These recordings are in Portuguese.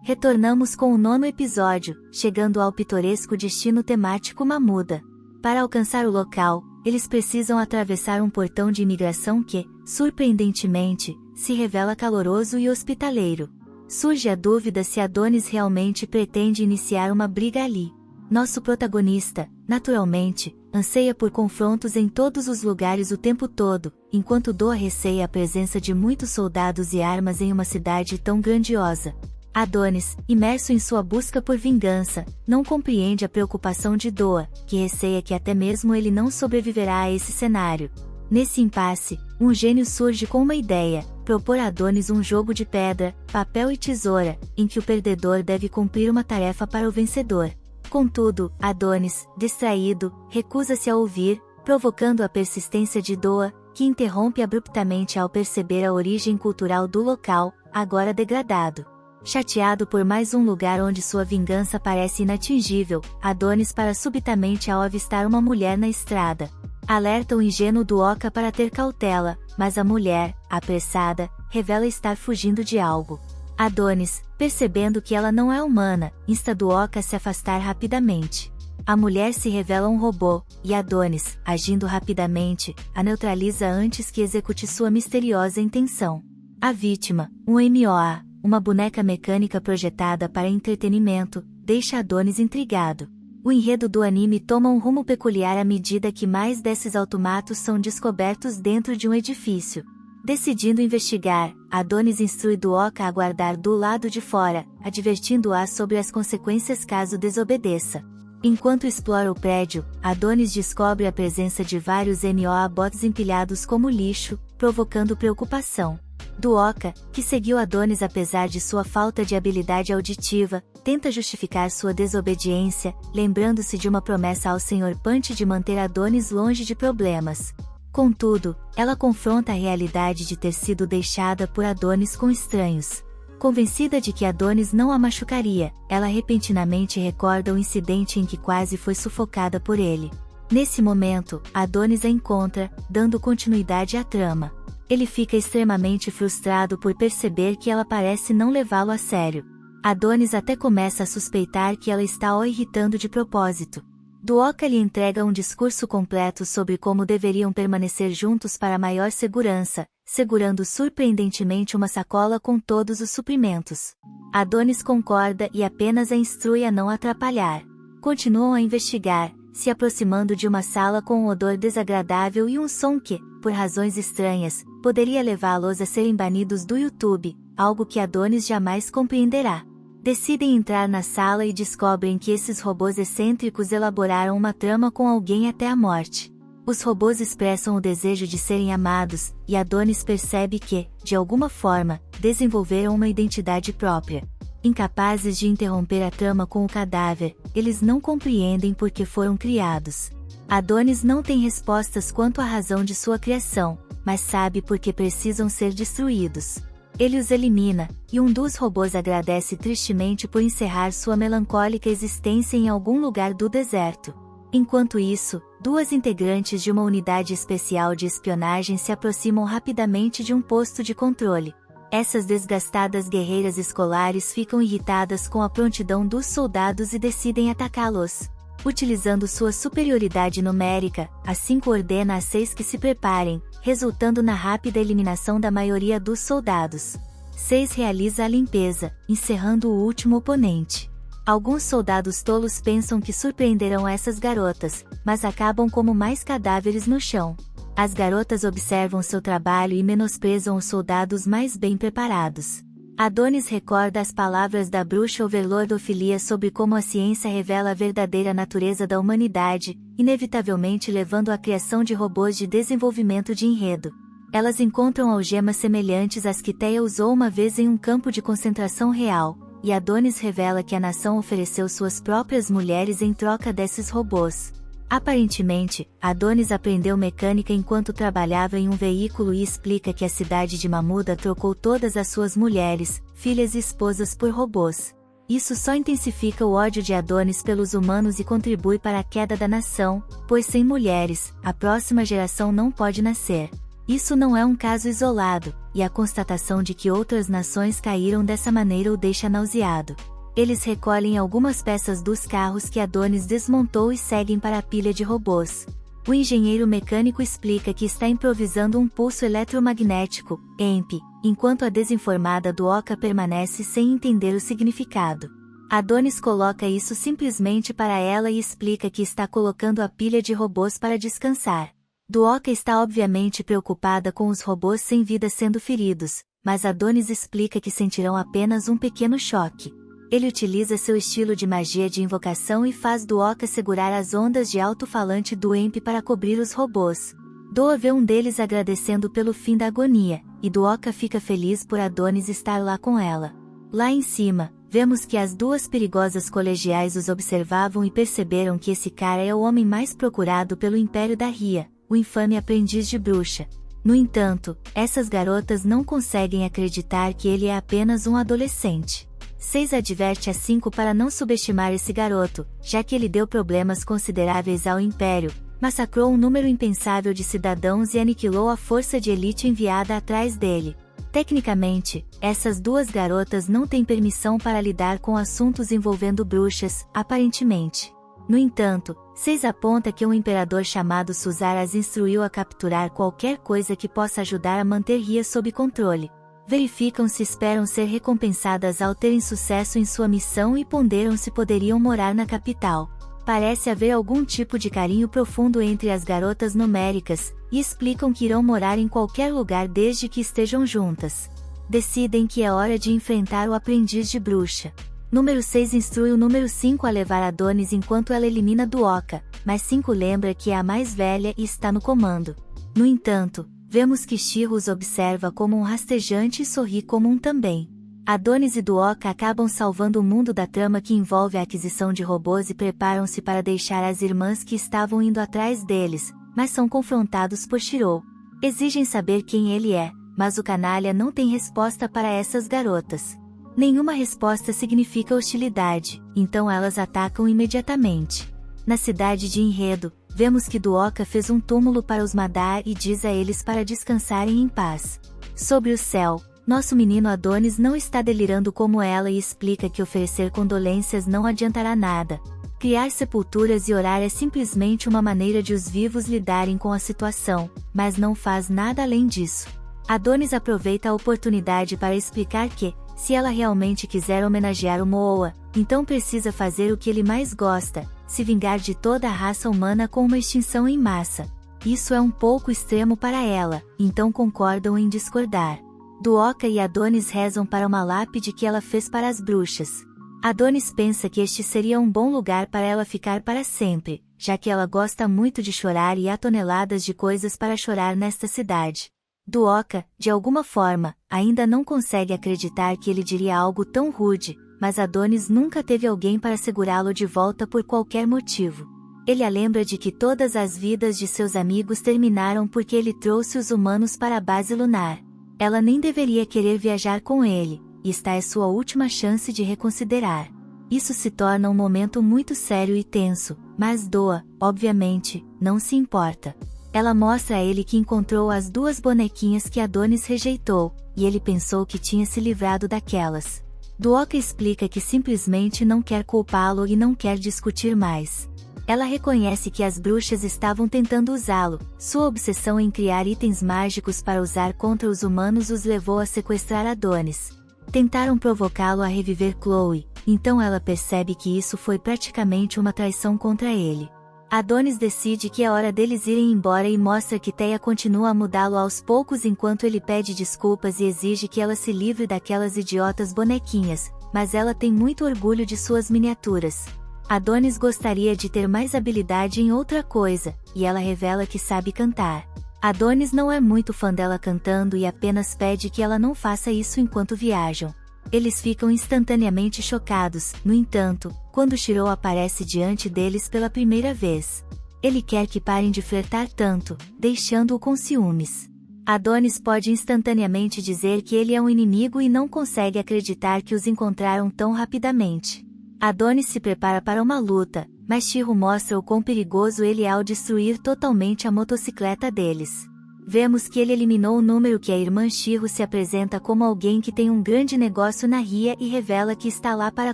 Retornamos com o 9º episódio, chegando ao pitoresco destino temático Mamuda. Para alcançar o local, eles precisam atravessar um portão de imigração que, surpreendentemente, se revela caloroso e hospitaleiro. Surge a dúvida se Adonis realmente pretende iniciar uma briga ali. Nosso protagonista, naturalmente, anseia por confrontos em todos os lugares o tempo todo, enquanto Doa receia a presença de muitos soldados e armas em uma cidade tão grandiosa. Adonis, imerso em sua busca por vingança, não compreende a preocupação de Doa, que receia que até mesmo ele não sobreviverá a esse cenário. Nesse impasse, um gênio surge com uma ideia: propor a Adonis um jogo de pedra, papel e tesoura, em que o perdedor deve cumprir uma tarefa para o vencedor. Contudo, Adonis, distraído, recusa-se a ouvir, provocando a persistência de Doa, que interrompe abruptamente ao perceber a origem cultural do local, agora degradado. Chateado por mais um lugar onde sua vingança parece inatingível, Adonis para subitamente ao avistar uma mulher na estrada. Alerta o ingênuo Duoka para ter cautela, mas a mulher, apressada, revela estar fugindo de algo. Adonis, percebendo que ela não é humana, insta Duoka a se afastar rapidamente. A mulher se revela um robô, e Adonis, agindo rapidamente, a neutraliza antes que execute sua misteriosa intenção. A vítima, um MOA, uma boneca mecânica projetada para entretenimento, deixa Adonis intrigado. O enredo do anime toma um rumo peculiar à medida que mais desses automatos são descobertos dentro de um edifício. Decidindo investigar, Adonis instrui Duoka a aguardar do lado de fora, advertindo-a sobre as consequências caso desobedeça. Enquanto explora o prédio, Adonis descobre a presença de vários MOA bots empilhados como lixo, provocando preocupação. Duoka, que seguiu Adonis apesar de sua falta de habilidade auditiva, tenta justificar sua desobediência, lembrando-se de uma promessa ao Sr. Punch de manter Adonis longe de problemas. Contudo, ela confronta a realidade de ter sido deixada por Adonis com estranhos. Convencida de que Adonis não a machucaria, ela repentinamente recorda o incidente em que quase foi sufocada por ele. Nesse momento, Adonis a encontra, dando continuidade à trama. Ele fica extremamente frustrado por perceber que ela parece não levá-lo a sério. Adonis até começa a suspeitar que ela está o irritando de propósito. Duoka lhe entrega um discurso completo sobre como deveriam permanecer juntos para maior segurança, segurando surpreendentemente uma sacola com todos os suprimentos. Adonis concorda e apenas a instrui a não atrapalhar. Continuam a investigar, se aproximando de uma sala com um odor desagradável e um som que, por razões estranhas, poderia levá-los a serem banidos do YouTube, algo que Adonis jamais compreenderá. Decidem entrar na sala e descobrem que esses robôs excêntricos elaboraram uma trama com alguém até a morte. Os robôs expressam o desejo de serem amados, e Adonis percebe que, de alguma forma, desenvolveram uma identidade própria. Incapazes de interromper a trama com o cadáver, eles não compreendem por que foram criados. Adonis não tem respostas quanto à razão de sua criação, mas sabe por que precisam ser destruídos. Ele os elimina, e um dos robôs agradece tristemente por encerrar sua melancólica existência em algum lugar do deserto. Enquanto isso, duas integrantes de uma unidade especial de espionagem se aproximam rapidamente de um posto de controle. Essas desgastadas guerreiras escolares ficam irritadas com a prontidão dos soldados e decidem atacá-los. Utilizando sua superioridade numérica, a 5 ordena às 6 que se preparem, resultando na rápida eliminação da maioria dos soldados. 6 realiza a limpeza, encerrando o último oponente. Alguns soldados tolos pensam que surpreenderão essas garotas, mas acabam como mais cadáveres no chão. As garotas observam seu trabalho e menosprezam os soldados mais bem preparados. Adonis recorda as palavras da bruxa Overlord Ophelia sobre como a ciência revela a verdadeira natureza da humanidade, inevitavelmente levando à criação de robôs de desenvolvimento de enredo. Elas encontram algemas semelhantes às que Theia usou uma vez em um campo de concentração real, e Adonis revela que a nação ofereceu suas próprias mulheres em troca desses robôs. Aparentemente, Adonis aprendeu mecânica enquanto trabalhava em um veículo e explica que a cidade de Mamuda trocou todas as suas mulheres, filhas e esposas por robôs. Isso só intensifica o ódio de Adonis pelos humanos e contribui para a queda da nação, pois sem mulheres, a próxima geração não pode nascer. Isso não é um caso isolado, e a constatação de que outras nações caíram dessa maneira o deixa nauseado. Eles recolhem algumas peças dos carros que Adonis desmontou e seguem para a pilha de robôs. O engenheiro mecânico explica que está improvisando um pulso eletromagnético, EMP, enquanto a desinformada Duoka permanece sem entender o significado. Adonis coloca isso simplesmente para ela e explica que está colocando a pilha de robôs para descansar. Duoka está obviamente preocupada com os robôs sem vida sendo feridos, mas Adonis explica que sentirão apenas um pequeno choque. Ele utiliza seu estilo de magia de invocação e faz Duoka segurar as ondas de alto-falante do EMP para cobrir os robôs. Doa vê um deles agradecendo pelo fim da agonia, e Duoka fica feliz por Adonis estar lá com ela. Lá em cima, vemos que as duas perigosas colegiais os observavam e perceberam que esse cara é o homem mais procurado pelo Império da Ria, o infame aprendiz de bruxa. No entanto, essas garotas não conseguem acreditar que ele é apenas um adolescente. 6 adverte a 5 para não subestimar esse garoto, já que ele deu problemas consideráveis ao Império, massacrou um número impensável de cidadãos e aniquilou a força de elite enviada atrás dele. Tecnicamente, essas duas garotas não têm permissão para lidar com assuntos envolvendo bruxas, aparentemente. No entanto, 6 aponta que um imperador chamado Suzar as instruiu a capturar qualquer coisa que possa ajudar a manter Ria sob controle. Verificam se esperam ser recompensadas ao terem sucesso em sua missão e ponderam se poderiam morar na capital. Parece haver algum tipo de carinho profundo entre as garotas numéricas, e explicam que irão morar em qualquer lugar desde que estejam juntas. Decidem que é hora de enfrentar o aprendiz de bruxa. Número 6 instrui o número 5 a levar Adonis enquanto ela elimina Duoka, mas 5 lembra que é a mais velha e está no comando. No entanto, vemos que Shiro os observa como um rastejante e sorri como um também. Adonis e Duoka acabam salvando o mundo da trama que envolve a aquisição de robôs e preparam-se para deixar as irmãs que estavam indo atrás deles, mas são confrontados por Shiro. Exigem saber quem ele é, mas o canalha não tem resposta para essas garotas. Nenhuma resposta significa hostilidade, então elas atacam imediatamente. Na cidade de Enredo, vemos que Duoka fez um túmulo para os Madar e diz a eles para descansarem em paz. Sobre o céu, nosso menino Adonis não está delirando como ela e explica que oferecer condolências não adiantará nada. Criar sepulturas e orar é simplesmente uma maneira de os vivos lidarem com a situação, mas não faz nada além disso. Adonis aproveita a oportunidade para explicar que, se ela realmente quiser homenagear o Moa, então precisa fazer o que ele mais gosta, se vingar de toda a raça humana com uma extinção em massa. Isso é um pouco extremo para ela, então concordam em discordar. Duoka e Adonis rezam para uma lápide que ela fez para as bruxas. Adonis pensa que este seria um bom lugar para ela ficar para sempre, já que ela gosta muito de chorar e há toneladas de coisas para chorar nesta cidade. Duoka, de alguma forma, ainda não consegue acreditar que ele diria algo tão rude, mas Adonis nunca teve alguém para segurá-lo de volta por qualquer motivo. Ele a lembra de que todas as vidas de seus amigos terminaram porque ele trouxe os humanos para a base lunar. Ela nem deveria querer viajar com ele, e esta é sua última chance de reconsiderar. Isso se torna um momento muito sério e tenso, mas Doa, obviamente, não se importa. Ela mostra a ele que encontrou as 2 bonequinhas que Adonis rejeitou, e ele pensou que tinha se livrado daquelas. Duoka explica que simplesmente não quer culpá-lo e não quer discutir mais. Ela reconhece que as bruxas estavam tentando usá-lo, sua obsessão em criar itens mágicos para usar contra os humanos os levou a sequestrar Adonis. Tentaram provocá-lo a reviver Chloe, então ela percebe que isso foi praticamente uma traição contra ele. Adonis decide que é hora deles irem embora e mostra que Theia continua a mudá-lo aos poucos enquanto ele pede desculpas e exige que ela se livre daquelas idiotas bonequinhas, mas ela tem muito orgulho de suas miniaturas. Adonis gostaria de ter mais habilidade em outra coisa, e ela revela que sabe cantar. Adonis não é muito fã dela cantando e apenas pede que ela não faça isso enquanto viajam. Eles ficam instantaneamente chocados, no entanto, quando Shiro aparece diante deles pela primeira vez. Ele quer que parem de flertar tanto, deixando-o com ciúmes. Adonis pode instantaneamente dizer que ele é um inimigo e não consegue acreditar que os encontraram tão rapidamente. Adonis se prepara para uma luta, mas Shiro mostra o quão perigoso ele é ao destruir totalmente a motocicleta deles. Vemos que ele eliminou o número que a irmã Shiro se apresenta como alguém que tem um grande negócio na Ria e revela que está lá para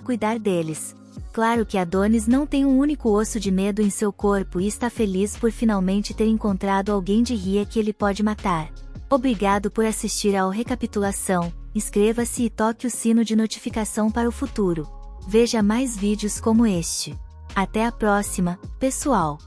cuidar deles. Claro que Adonis não tem um único osso de medo em seu corpo e está feliz por finalmente ter encontrado alguém de Ria que ele pode matar. Obrigado por assistir ao Recapitulação, inscreva-se e toque o sino de notificação para o futuro. Veja mais vídeos como este. Até a próxima, pessoal!